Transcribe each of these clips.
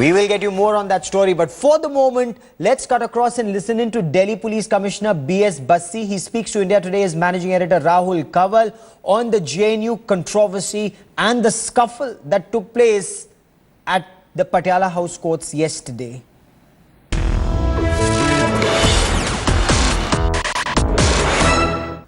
We will get you more on that story, but for the moment, let's cut across and listen in to Delhi Police Commissioner BS Bassi. He speaks to India Today's Managing Editor Rahul Kanwal on the JNU controversy and the scuffle that took place at the Patiala House courts yesterday.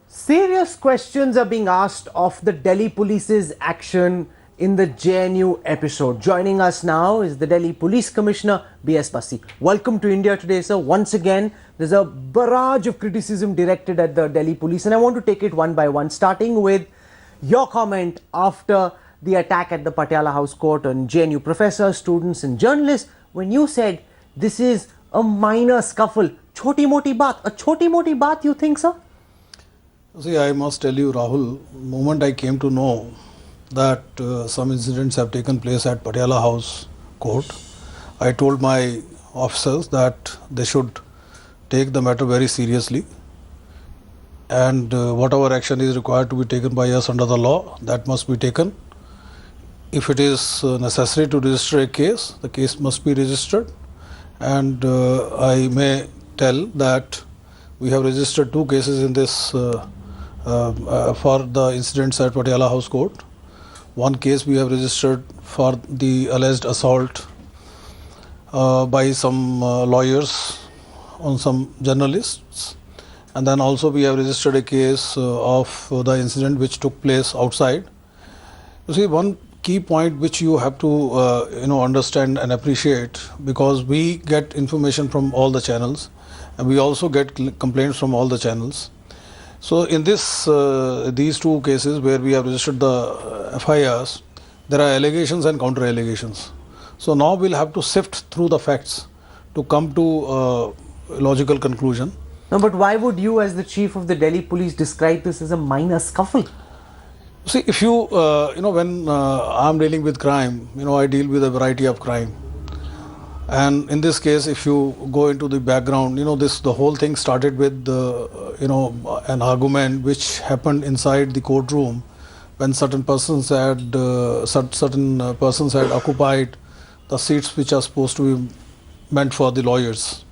Serious questions are being asked of the Delhi Police's action in the JNU episode. Joining us now is the Delhi Police Commissioner BS Bassi. Welcome to India Today, sir. Once again, there's a barrage of criticism directed at the Delhi Police, and I want to take it one by one, starting with your comment after the attack at the Patiala House court on JNU professors, students and journalists, when you said this is a minor scuffle. Choti moti baat. A choti moti baat, you think, sir? See, I must tell you, Rahul, the moment I came to know that some incidents have taken place at Patiala House court, I told my officers that they should take the matter very seriously, and whatever action is required to be taken by us under the law, that must be taken. If it is necessary to register a case, the case must be registered, and I may tell that we have registered 2 cases in this for the incidents at Patiala House court. One case we have registered for the alleged assault by some lawyers on some journalists, and then also we have registered a case of the incident which took place outside. You see, one key point which you have to understand and appreciate, because we get information from all the channels and we also get complaints from all the channels. So in this these 2 cases where we have registered the FIRs, there are allegations and counter allegations. So now we'll have to sift through the facts to come to a logical conclusion. No, but why would you, as the chief of the Delhi Police, describe this as a minor scuffle? See, if you when I'm dealing with crime, I deal with a variety of crime. And in this case, if you go into the background, the whole thing started with an argument which happened inside the courtroom when certain persons had occupied the seats which are supposed to be meant for the lawyers.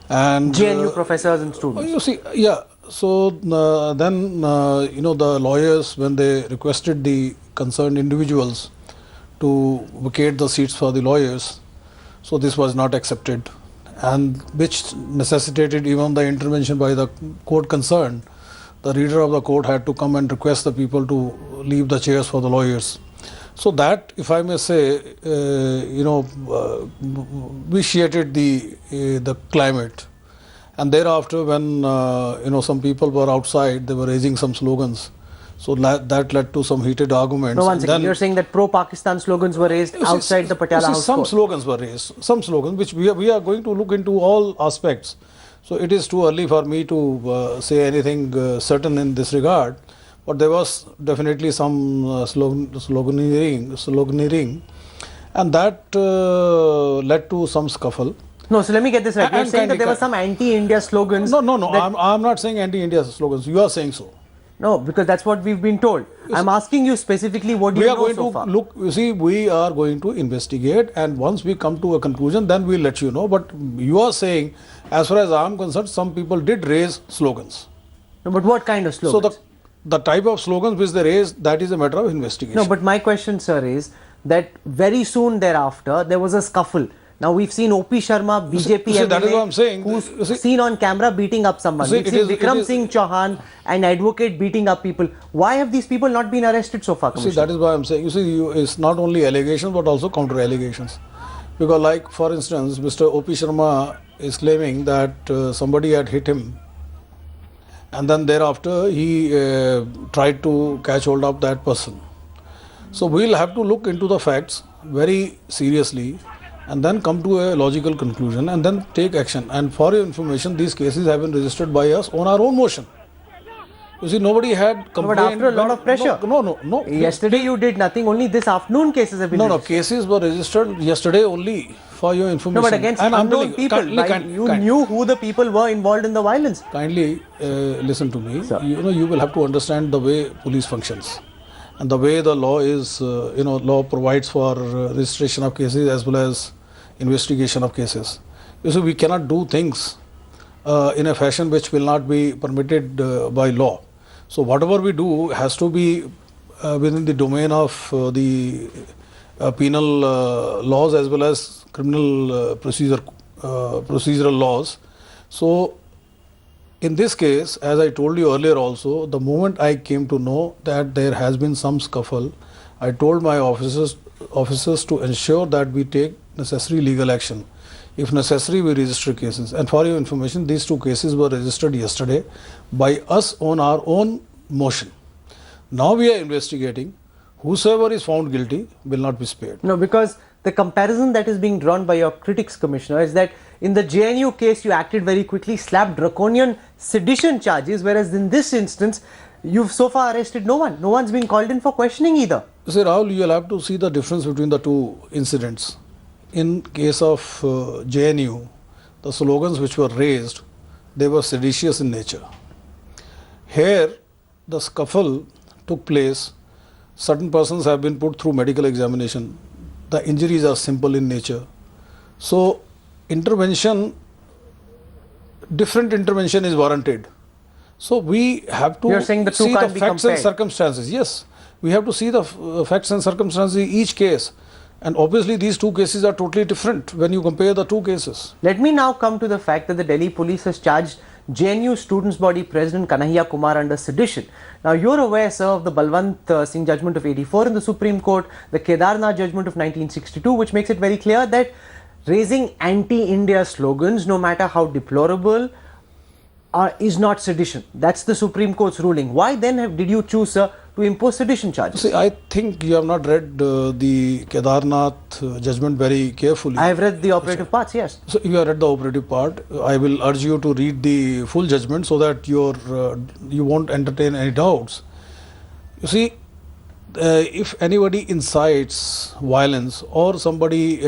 And JNU professors and students. You see, yeah. So then the lawyers, when they requested the concerned individuals to vacate the seats for the lawyers, so this was not accepted, and which necessitated even the intervention by the court concerned. The reader of the court had to come and request the people to leave the chairs for the lawyers. So that, if I may say, vitiated the climate. And thereafter, when some people were outside, they were raising some slogans. So that led to some heated arguments. No, one second. You're saying that pro-Pakistan slogans were raised outside the Patiala House some court. slogans were raised. Some slogans, which we are going to look into all aspects. So it is too early for me to say anything certain in this regard. But there was definitely some sloganeering, and that led to some scuffle. No, so let me get this right. You're saying that there were some anti-India slogans. No. I'm not saying anti-India slogans. You are saying so. No, because that's what we've been told. I'm asking you specifically, what do you know so far? Look, you see, we are going to investigate, and once we come to a conclusion, then we'll let you know. But you are saying, as far as I'm concerned, some people did raise slogans. No, but what kind of slogans? So the type of slogans which they raised, that is a matter of investigation. No, but my question, sir, is that very soon thereafter, there was a scuffle. Now, we've seen O.P. Sharma, BJP MLA, that is what I'm saying. Who's seen on camera beating up someone. We've seen Vikram Singh Chauhan, an advocate, beating up people. Why have these people not been arrested so far, Commissioner? See, that is why I'm saying. You see, it's not only allegations, but also counter allegations. Because, like, for instance, Mr. O.P. Sharma is claiming that somebody had hit him, and then thereafter he tried to catch hold of that person. So we'll have to look into the facts very seriously, and then come to a logical conclusion, and then take action. And for your information, these cases have been registered by us on our own motion. You see, nobody had complained. But after a lot of pressure. No. Yesterday you did nothing. Only this afternoon cases have been registered. No, cases were registered yesterday only, for your information. No, but against unknown people. You knew who the people were involved in the violence. Kindly listen to me. Sir. You will have to understand the way police functions. And the way the law is, law provides for registration of cases as well as investigation of cases. You see, we cannot do things in a fashion which will not be permitted by law. So whatever we do has to be within the domain of the penal laws as well as criminal procedural laws. So in this case, as I told you earlier also, the moment I came to know that there has been some scuffle, I told my officers to ensure that we take necessary legal action. If necessary, we register cases. And for your information, these two cases were registered yesterday by us on our own motion. Now we are investigating. Whosoever is found guilty will not be spared. No, because the comparison that is being drawn by your critics, Commissioner, is that in the JNU case, you acted very quickly, slapped draconian sedition charges, whereas in this instance, you've so far arrested no one. No one's been called in for questioning either. You see, Rahul, you'll have to see the difference between the two incidents. In case of JNU, the slogans which were raised, they were seditious in nature. Here, the scuffle took place. Certain persons have been put through medical examination. The injuries are simple in nature. So, different intervention is warranted. So, we have to see the facts and circumstances. Yes, we have to see the facts and circumstances in each case. And obviously, these two cases are totally different when you compare the two cases. Let me now come to the fact that the Delhi police has charged JNU Students' Body President Kanhaiya Kumar under sedition. Now, you're aware, sir, of the Balwant Singh judgment of 84 in the Supreme Court, the Kedarnath judgment of 1962, which makes it very clear that raising anti-India slogans, no matter how deplorable, is not sedition. That's the Supreme Court's ruling. Why then did you choose, sir, to impose sedition charges? See, I think you have not read the Kedarnath judgment very carefully. I have read the operative parts, yes. So, if you have read the operative part, I will urge you to read the full judgment so that you won't entertain any doubts. You see, if anybody incites violence or somebody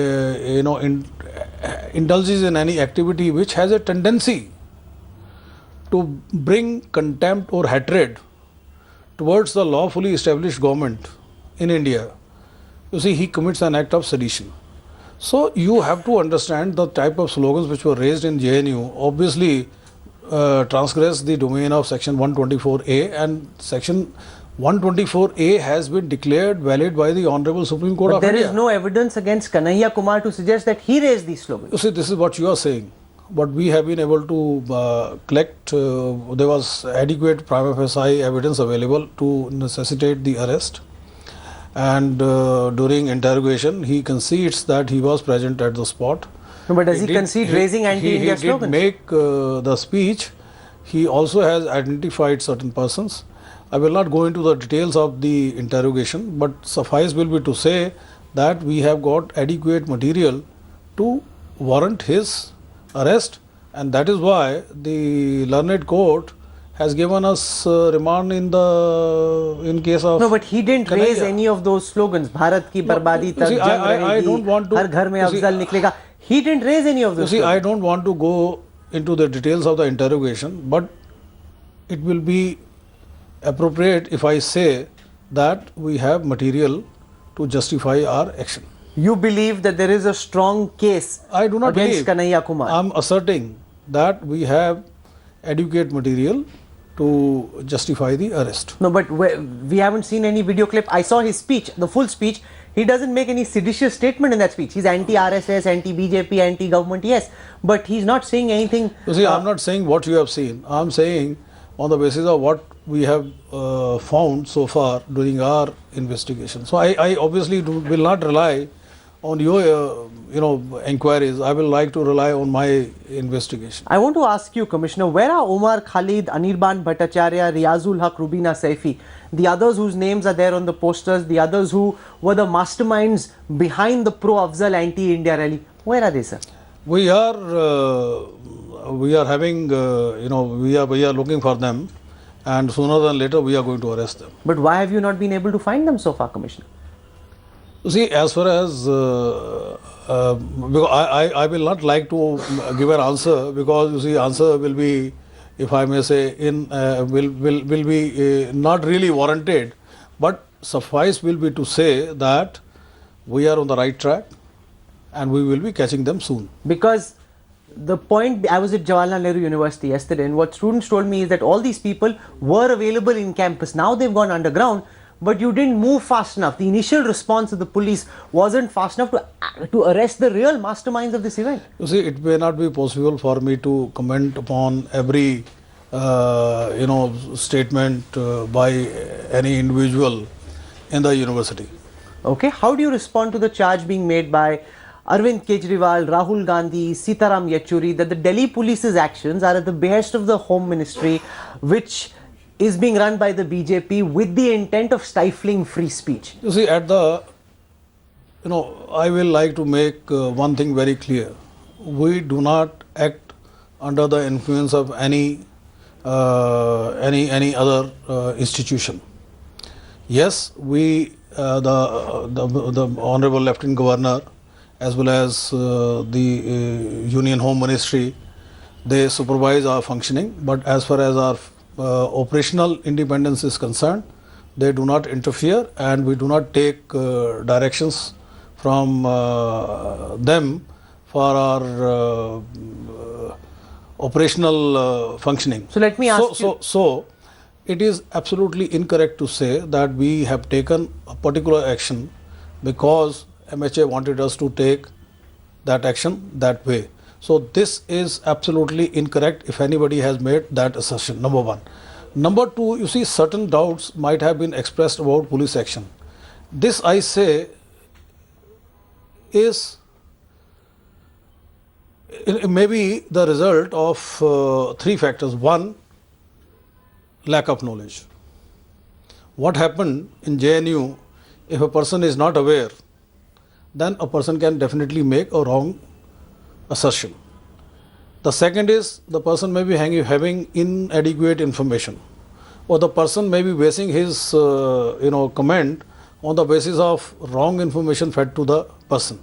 indulges in any activity which has a tendency to bring contempt or hatred towards the lawfully established government in India, you see, he commits an act of sedition. So you have to understand the type of slogans which were raised in JNU obviously transgress the domain of section 124A, and section 124A has been declared valid by the Honorable Supreme Court of India. There is no evidence against Kanhaiya Kumar to suggest that he raised these slogans. You see, this is what you are saying. But we have been able to collect, there was adequate prima facie evidence available to necessitate the arrest. And during interrogation, he concedes that he was present at the spot. No, but does he concede raising anti-India slogans? He did make the speech. He also has identified certain persons. I will not go into the details of the interrogation, but suffice will be to say that we have got adequate material to warrant his arrest, and that is why the learned court has given us remand in case of. No, but he didn't raise any of those slogans. Bharat ki barbadi tak jang rahegi, har ghar mein afzal niklega. He didn't raise any of those. You see, I don't want to go into the details of the interrogation, but it will be appropriate if I say that we have material to justify our action. You believe that there is a strong case I do not against Kanhaiya Kumar? I am asserting that we have adequate material to justify the arrest. No, but we haven't seen any video clip. I saw his speech, the full speech. He doesn't make any seditious statement in that speech. He's anti-RSS, anti-BJP, anti-government, yes. But he's not saying anything. You see, I'm not saying what you have seen. I'm saying on the basis of what we have found so far during our investigation. So I obviously will not rely on your inquiries. I will like to rely on my investigation. I want to ask you, Commissioner, where are Omar Khalid, Anirban Bhattacharya, Riazul Haq, Rubina Saifi, the others whose names are there on the posters, the others who were the masterminds behind the pro-Afzal anti-India rally? Where are they, sir? We are having, we are looking for them, and sooner than later we are going to arrest them. But why have you not been able to find them so far, Commissioner? You see, as far as because I will not like to give an answer, because you see, answer will be, if I may say, will be not really warranted. But suffice will be to say that we are on the right track, and we will be catching them soon. Because the point, I was at Jawaharlal Nehru University yesterday, and what students told me is that all these people were available in campus. Now they've gone underground, but you didn't move fast enough. The initial response of the police wasn't fast enough to arrest the real masterminds of this event. You see, it may not be possible for me to comment upon every statement by any individual in the university. Okay, how do you respond to the charge being made by Arvind Kejriwal, Rahul Gandhi, Sitaram Yechuri that the Delhi police's actions are at the behest of the Home Ministry, which is being run by the BJP with the intent of stifling free speech? You see, I will like to make one thing very clear. We do not act under the influence of any other institution. Yes, we, the Honorable Lieutenant Governor, as well as the Union Home Ministry, they supervise our functioning, but as far as our operational independence is concerned, they do not interfere, and we do not take directions from them for our operational functioning. So let me ask you. So it is absolutely incorrect to say that we have taken a particular action because MHA wanted us to take that action that way. So this is absolutely incorrect if anybody has made that assertion, number one. Number two, you see, certain doubts might have been expressed about police action. This, I say, is maybe the result of three factors. One, lack of knowledge. What happened in JNU, if a person is not aware, then a person can definitely make a wrong assertion. The second is the person may be having inadequate information, or the person may be basing his comment on the basis of wrong information fed to the person.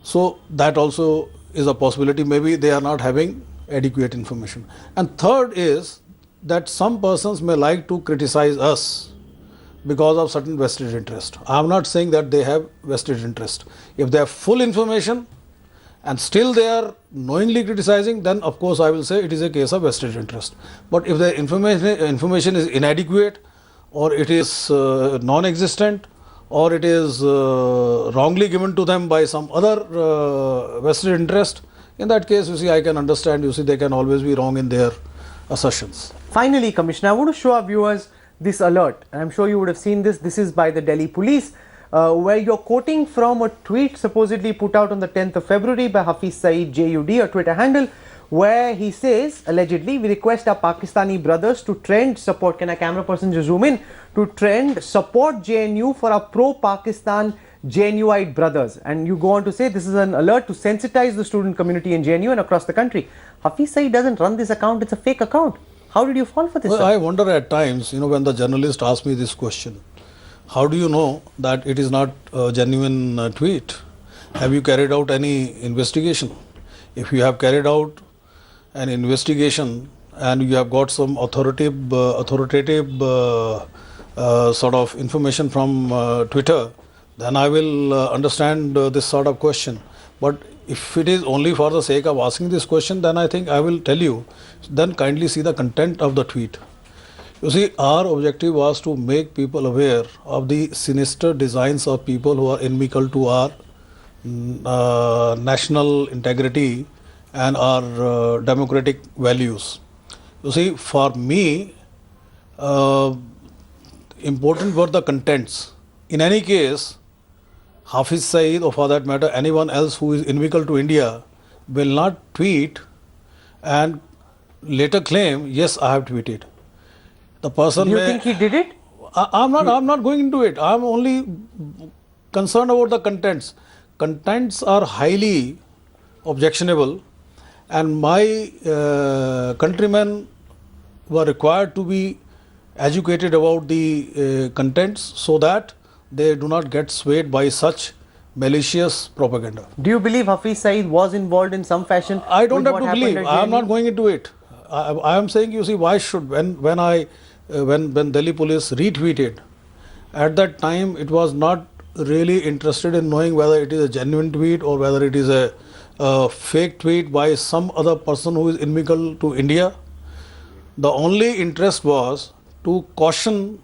So that also is a possibility. Maybe they are not having adequate information. And third is that some persons may like to criticize us because of certain vested interest. I am not saying that they have vested interest. If they have full information and still they are knowingly criticizing, then of course I will say it is a case of vested interest. But if the information is inadequate, or it is non-existent, or it is wrongly given to them by some other vested interest, in that case, you see, I can understand, you see, they can always be wrong in their assertions. Finally, Commissioner, I want to show our viewers this alert. I'm sure you would have seen this. This is by the Delhi police, where you're quoting from a tweet supposedly put out on the 10th of February by Hafiz Saeed JUD, a Twitter handle, where he says, allegedly, we request our Pakistani brothers to trend support. Can a camera person just zoom in? To trend support JNU for our pro-Pakistan JNUite brothers. And you go on to say this is an alert to sensitize the student community in JNU and across the country. Hafiz Saeed doesn't run this account. It's a fake account. How did you fall for this? Well, I wonder at times, when the journalist asks me this question, how do you know that it is not a genuine tweet? Have you carried out any investigation? If you have carried out an investigation and you have got some authoritative sort of information from Twitter, then I will understand this sort of question. But if it is only for the sake of asking this question, then I think I will tell you, then kindly see the content of the tweet. You see, our objective was to make people aware of the sinister designs of people who are inimical to our national integrity and our democratic values. You see, for me, important were the contents. In any case, Hafiz Saeed, or for that matter anyone else who is inimical to India, will not tweet and later claim, yes, I have tweeted. The person. Do you think he did it? I'm not going into it. I'm only concerned about the contents. Contents are highly objectionable, and my countrymen were required to be educated about the contents so that they do not get swayed by such malicious propaganda. Do you believe Hafiz Saeed was involved in some fashion? I don't have to believe. I am not going into it. I am saying, you see, why should, when Delhi police retweeted, at that time it was not really interested in knowing whether it is a genuine tweet or whether it is a fake tweet by some other person who is inimical to India. The only interest was to caution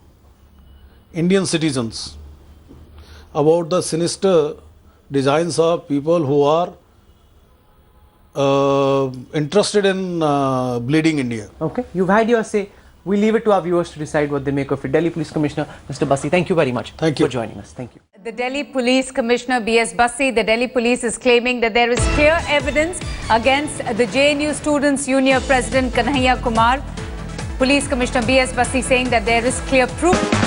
Indian citizens about the sinister designs of people who are interested in bleeding India. Okay, you've had your say. We leave it to our viewers to decide what they make of it. Delhi Police Commissioner Mr. Bassi, thank you very much for joining us. Thank you. The Delhi Police Commissioner BS Bassi, the Delhi Police is claiming that there is clear evidence against the JNU Students' Union President Kanhaiya Kumar. Police Commissioner BS Bassi saying that there is clear proof.